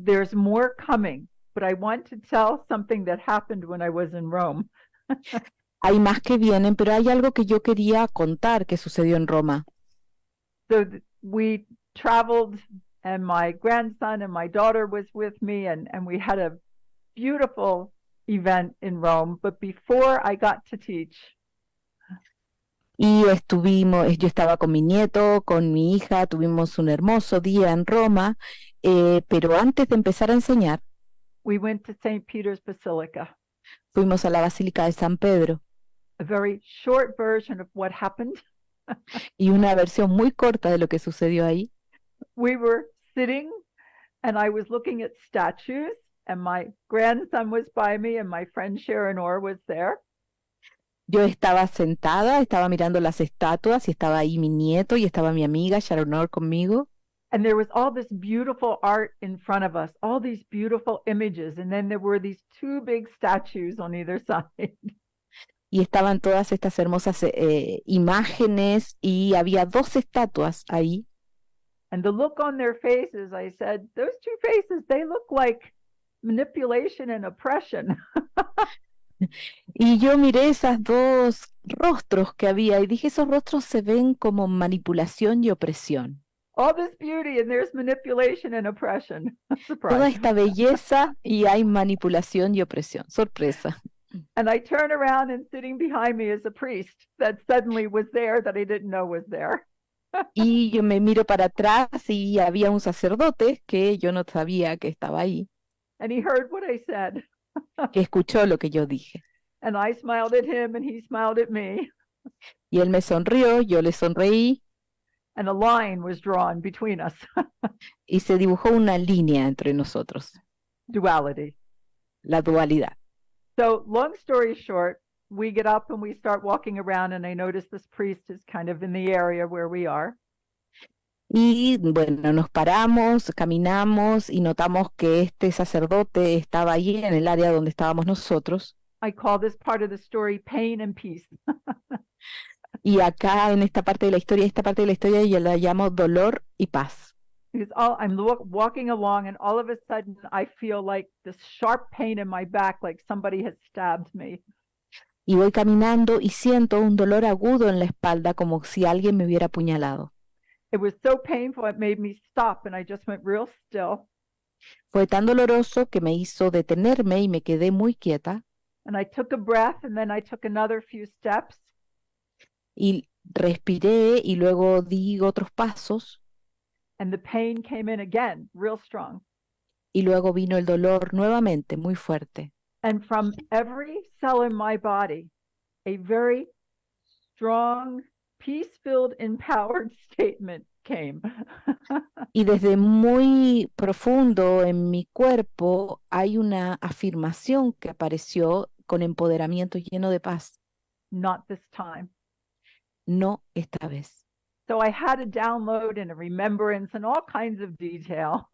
there's more coming, but I want to tell something that happened when I was in Rome. Hay más que vienen, pero hay algo que yo quería contar que sucedió en Roma. So we traveled, and my grandson and my daughter was with me, and we had a beautiful event in Rome. But before I got to teach, Y yo estaba con mi nieto, con mi hija, tuvimos un hermoso día en Roma, pero antes de empezar a enseñar, we went to St. Peter's Basilica. fuimos a la Basílica de San Pedro. A very short version of what happened. Y una versión muy corta de lo que sucedió ahí. We were sitting, and I was looking at statues, and my grandson was by me, and my friend Sharon Orr was there. Yo estaba sentada, estaba mirando las estatuas, y estaba ahí mi nieto, y estaba mi amiga Sharon Orr conmigo. And there was all this beautiful art in front of us, all these beautiful images, and then there were these two big statues on either side. Y estaban todas estas hermosas imágenes, y había dos estatuas ahí. And the look on their faces, I said, those two faces, they look like manipulation and oppression. Y yo miré esas dos rostros que había y dije, esos rostros se ven como manipulación y opresión. All this beauty, and there's manipulation and oppression. Surprise. Toda esta belleza y hay manipulación y opresión. Sorpresa. And I turn around, and sitting behind me is a priest that suddenly was there that I didn't know was there. Y yo me miro para atrás y había un sacerdote que yo no sabía que estaba ahí, And he heard what I said. que escuchó lo que yo dije. And I smiled at him, and he smiled at me. Y él me sonrió, yo le sonreí And a line was drawn between us. y se dibujó una línea entre nosotros, Duality. la dualidad. So long story short, we get up and we start walking around, and I notice this priest is kind of in the area where we are. Y bueno, nos paramos, caminamos y notamos que este sacerdote estaba allí en el área donde estábamos nosotros. I call this part of the story pain and peace. Y acá en esta parte de la historia yo la llamo dolor y paz. Because I'm walking along, and all of a sudden I feel like this sharp pain in my back, like somebody has stabbed me. Y voy caminando y siento un dolor agudo en la espalda, como si alguien me hubiera apuñalado. It was so painful, it made me stop, and I just went real still. Fue tan doloroso que me hizo detenerme y me quedé muy quieta. And I took a breath, and then I took another few steps. Y respiré y luego di otros pasos. And the pain came in again, real strong. Y luego vino el dolor nuevamente, muy fuerte. And from every cell in my body, a very strong, peace-filled, empowered statement came. Y desde muy profundo en mi cuerpo hay una afirmación que apareció con empoderamiento lleno de paz. Not this time. No esta vez. So I had a download and a remembrance and all kinds of detail.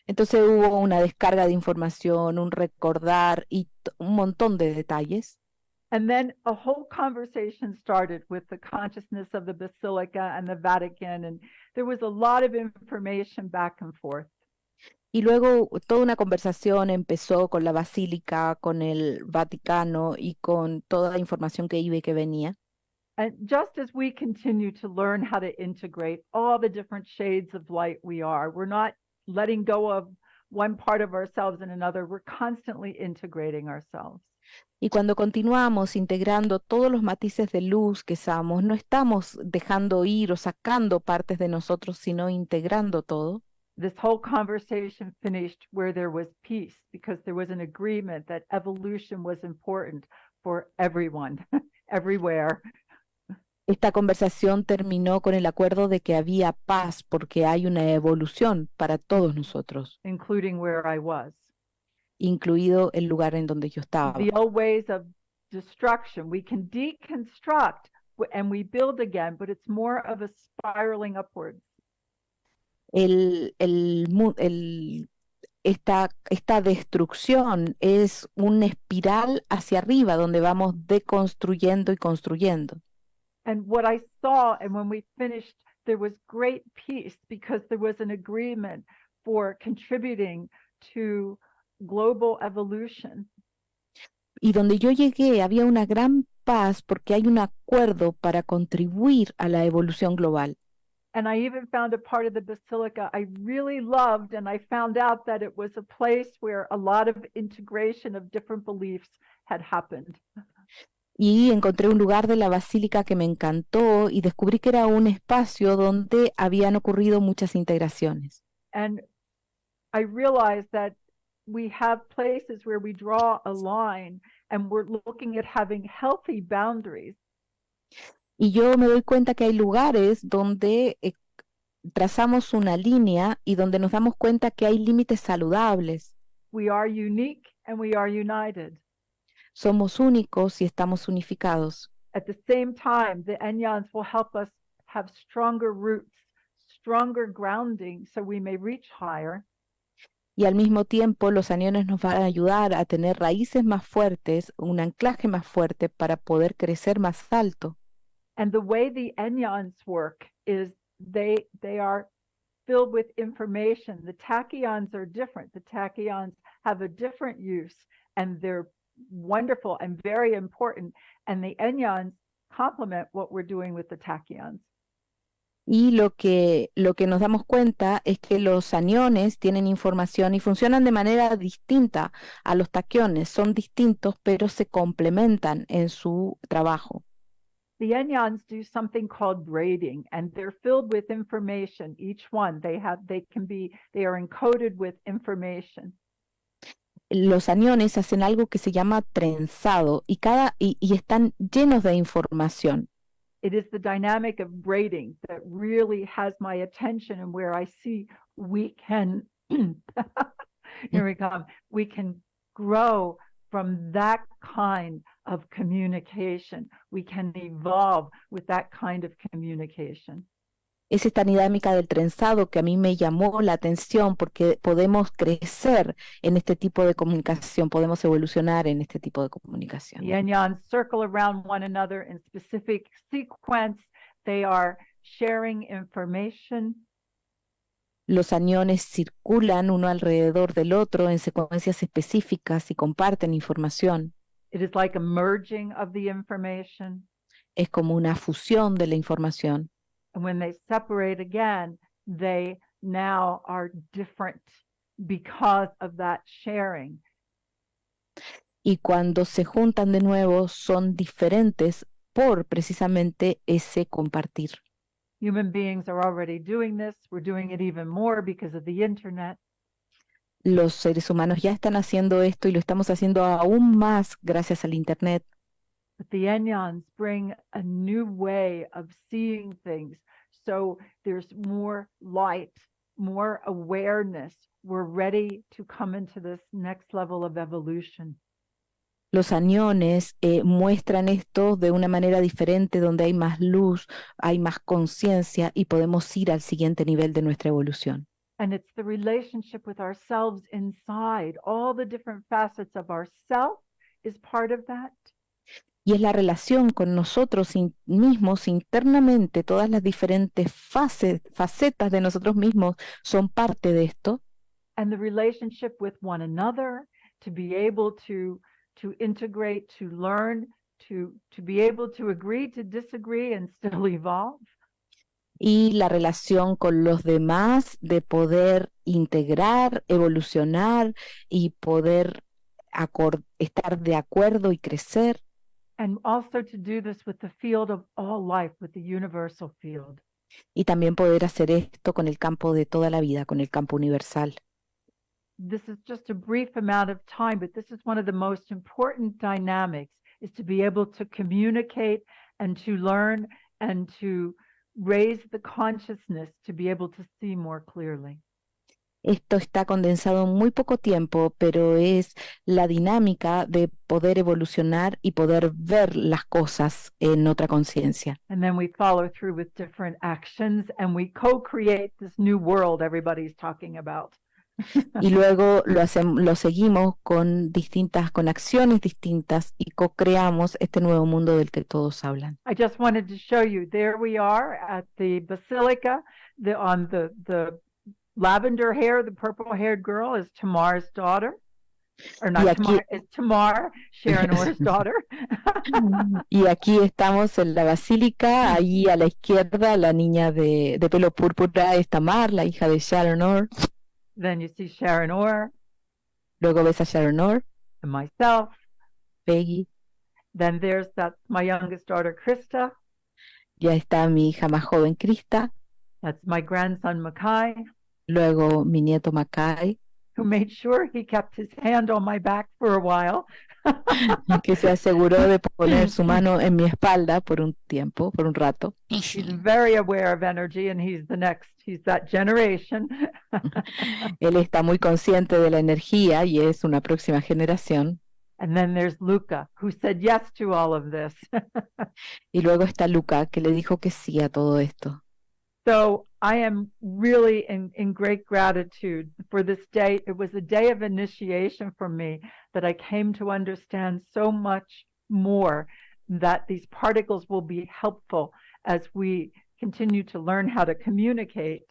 Entonces hubo una descarga de información, un recordar y un montón de detalles. And then a whole conversation started with the consciousness of the Basilica and the Vatican, and there was a lot of information back and forth. Y luego toda una conversación empezó con la Basílica, con el Vaticano y con toda la información que iba y que venía. And just as we continue to learn how to integrate all the different shades of light we're not letting go of one part of ourselves and another. We're constantly integrating ourselves. Y cuando continuamos integrando todos los matices de luz que somos, no estamos dejando ir o sacando partes de nosotros, sino integrando todo. This whole conversation finished where there was peace, because there was an agreement that evolution was important for everyone, everywhere. Esta conversación terminó con el acuerdo de que había paz porque hay una evolución para todos nosotros, including where I was. Incluido el lugar en donde yo estaba. The old ways of destruction, we can deconstruct and we build again, but it's more of a spiraling upwards. Esta destrucción es una espiral hacia arriba donde vamos deconstruyendo y construyendo. And what I saw, and when we finished, there was great peace because there was an agreement for contributing to global evolution. Y donde yo llegué había una gran paz porque hay un acuerdo para contribuir a la evolución global. And I even found a part of the basilica I really loved, and I found out that it was a place where a lot of integration of different beliefs had happened. Y encontré un lugar de la basílica que me encantó y descubrí que era un espacio donde habían ocurrido muchas integraciones. And I realized that we have places where we draw a line and we're looking at having healthy boundaries. Y yo me doy cuenta que hay lugares donde trazamos una línea y donde nos damos cuenta que hay límites saludables. We are unique and we are united. Somos únicos y estamos unificados. At the same time, the Enyans will help us have stronger roots, stronger grounding, so we may reach higher. Y al mismo tiempo los aniones nos van a ayudar a tener raíces más fuertes, un anclaje más fuerte para poder crecer más alto. And the way the Enyans work is they are filled with information. The tachyons are different. The tachyons have a different use, and they're wonderful and very important. And the Enyans complement what we're doing with the tachyons. Y lo que nos damos cuenta es que los aniones tienen información y funcionan de manera distinta a los taquiones. Son distintos, pero se complementan en su trabajo. The Enyans do something called braiding, and they're filled with information. Each one, they are encoded with information. Los aniones hacen algo que se llama trenzado y están llenos de información. It is the dynamic of braiding that really has my attention, and where I see we can, here we come, we can grow from that kind of communication. We can evolve with that kind of communication. Es esta dinámica del trenzado que a mí me llamó la atención porque podemos crecer en este tipo de comunicación, podemos evolucionar en este tipo de comunicación. The Enyans circle around one another in specific sequence. They are sharing information. Los aniones circulan uno alrededor del otro en secuencias específicas y comparten información. It is like a merging of the information. Es como una fusión de la información. And when they separate again, they now are different because of that sharing. Y cuando se juntan de nuevo son diferentes por precisamente ese compartir. Human beings are already doing this. We're doing it even more because of the internet. Los seres humanos ya están haciendo esto y lo estamos haciendo aún más gracias al Internet. But the Enyans bring a new way of seeing things. So there's more light, more awareness. We're ready to come into this next level of evolution. Los aniones muestran esto de una manera diferente, donde hay más luz, hay más conciencia y podemos ir al siguiente nivel de nuestra evolución. And it's the relationship with ourselves inside. All the different facets of ourself is part of that. Y es la relación con nosotros mismos internamente, todas las diferentes facetas de nosotros mismos son parte de esto. And the relationship with one another, to be able to integrate, to learn, to be able to agree to disagree and still evolve. Y la relación con los demás, de poder integrar, evolucionar y poder estar de acuerdo y crecer. And also to do this with the field of all life, with the universal field. Y también poder hacer esto con el campo de toda la vida, con el campo universal. This is just a brief amount of time, but this is one of the most important dynamics, is to be able to communicate and to learn and to raise the consciousness to be able to see more clearly. Esto está condensado en muy poco tiempo, pero es la dinámica de poder evolucionar y poder ver las cosas en otra conciencia. And then we follow through with different actions and we co-create this new world everybody's talking about. Y luego lo seguimos con acciones distintas y co-creamos este nuevo mundo del que todos hablan. I just wanted to show you, there we are at the Basilica, on the lavender hair, the purple-haired girl, is Tamar's daughter. Or Y not aquí, Tamar, it's Tamar, Sharon Orr's daughter. y aquí estamos en la basílica, ahí a la izquierda la niña de pelo púrpura es Tamar, la hija de Sharon Orr. Then you see Sharon Orr Luego ves a Sharon Orr, and myself. Peggy, Then that's my youngest daughter, Krista. ya está mi hija más joven, Krista. That's my grandson, Makai, Luego mi nieto Mackay, who made sure he kept his hand on my back for a while. que se aseguró de poner su mano en mi espalda por un tiempo, por un rato. He's very aware of energy, and he's that generation. Él está muy consciente de la energía y es una próxima generación. And then there's Luca, who said yes to all of this. Y luego está Luca, que le dijo que sí a todo esto. So I am really in great gratitude for this day. It was a day of initiation for me, that I came to understand so much more, that these particles will be helpful as we continue to learn how to communicate.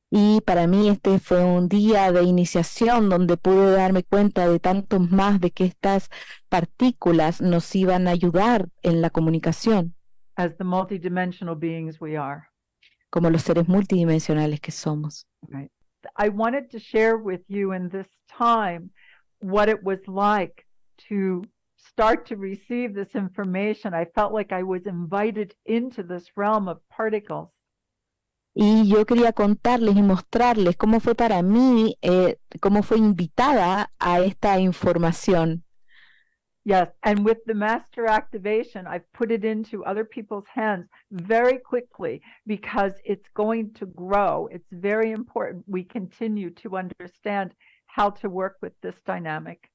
Y para mí este fue un día de iniciación donde pude darme cuenta de tanto más de que estas partículas nos iban a ayudar en la comunicación, As the multidimensional beings we are. como los seres multidimensionales que somos. Right. I wanted to share with you in this time what it was like to start to receive this information. I felt like I was invited into this realm of particles. Y yo quería contarles y mostrarles cómo fue para mí, cómo fue invitada a esta información. Yes, and with the master activation, I've put it into other people's hands very quickly, because it's going to grow. It's very important we continue to understand how to work with this dynamic.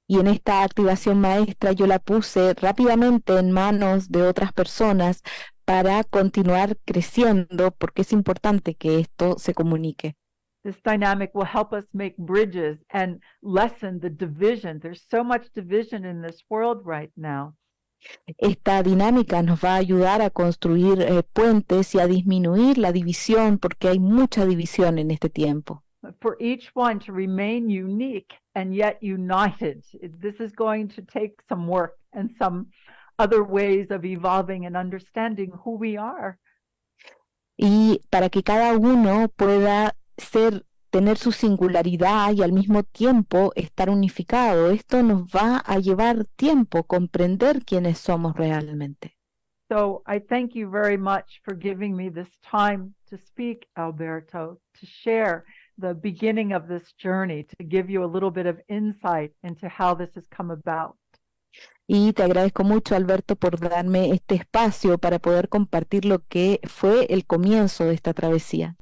Y en esta activación maestra yo la puse rápidamente en manos de otras personas para continuar creciendo, porque es importante que esto se comunique. This dynamic will help us make bridges and lessen the division. There's so much division in this world right now. Esta dinámica nos va a ayudar a construir puentes y a disminuir la división, porque hay mucha división en este tiempo. For each one to remain unique and yet united, this is going to take some work and some other ways of evolving and understanding who we are. Y para que cada uno pueda tener su singularidad y al mismo tiempo estar unificado, esto nos va a llevar tiempo comprender quiénes somos realmente. So I thank you very much for giving me this time to speak, Alberto, to share the beginning of this journey, to give you a little bit of insight into how this has come about. Y te agradezco mucho, Alberto, por darme este espacio para poder compartir lo que fue el comienzo de esta travesía.